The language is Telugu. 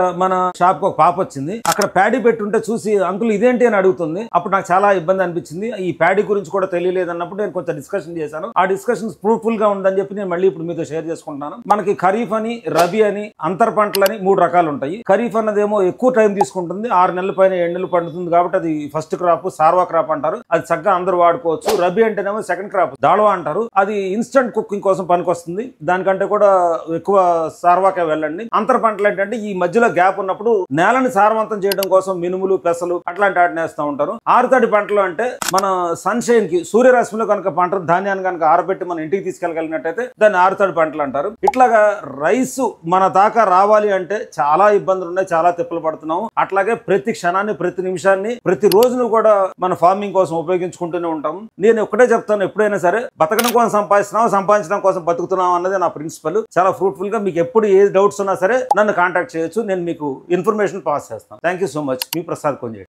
మన షాప్ కు ఒక పాప వచ్చింది. అక్కడ ప్యాడీ పెట్టుంటే చూసి అంకుల్ ఇదేంటి అని అడుగుతుంది. అప్పుడు నాకు చాలా ఇబ్బంది అనిపించింది. ఈ ప్యాడీ గురించి కూడా తెలియలేదు అన్నప్పుడు నేను కొంచెం డిస్కషన్ చేశాను. ఆ డిస్కషన్స్ ఫ్రూట్ఫుల్ గా ఉందని చెప్పి నేను మళ్ళీ ఇప్పుడు మీతో షేర్ చేసుకుంటున్నాను. మనకి ఖరీఫ్ అని, రబీ అని, అంతర పంటలని 3 రకాలు ఉంటాయి. ఖరీఫ్ అన్నదేమో ఎక్కువ టైం తీసుకుంటుంది, 6 నెలల పైన 7 నెలలు పండుతుంది కాబట్టి అది ఫస్ట్ క్రాప్, సార్వా క్రాప్ అంటారు. అది చక్కగా అందరూ వాడుకోవచ్చు. రబీ అంటేనేమో సెకండ్ క్రాప్, దాళవా అంటారు. అది ఇన్స్టంట్ కుకింగ్ కోసం పనికొస్తుంది. దానికంటే కూడా ఎక్కువ సార్వాకే వెళ్ళండి. అంతర పంటలు ఏంటంటే ఈ మధ్యలో గ్యాప్ ఉన్నప్పుడు నేలని సారవంతం చేయడం కోసం మినుములు, పెసలు అట్లాంటి వాటిని వేస్తూ ఉంటారు. ఆరుతడి పంటలు అంటే మన సన్షైన్ కి, సూర్యరశ్మిలో కనుక పంట ధాన్యాన్ని కనుక ఆరబెట్టి మన ఇంటికి తీసుకెళ్ళగలిగినట్టయితే దాన్ని ఆరుతడి పంటలు అంటారు. ఇట్లాగా రైస్ మన దాకా రావాలి అంటే చాలా ఇబ్బందులు ఉన్నాయి, చాలా తిప్పలు పడుతున్నాము. అట్లాగే ప్రతి క్షణాన్ని, ప్రతి నిమిషాన్ని, ప్రతి రోజును కూడా మన ఫార్మింగ్ కోసం ఉపయోగించుకుంటూనే ఉంటాము. నేను ఒకటే చెప్తాను, ఎప్పుడైనా సరే బతకడం కోసం సంపాదిస్తున్నాం, సంపాదించడం కోసం బతుకుతున్నాం అన్నది నా ప్రిన్సిపల్. చాలా ఫ్రూట్ఫుల్ గా మీకు ఎప్పుడు ఏ డౌట్స్ ఉన్నా సరే నన్ను కాంటాక్ట్ చేయొచ్చు. నేను మీకు ఇన్ఫర్మేషన్ పాస్ చేస్తాను. Thank you so much. Me Prasad Konjeti.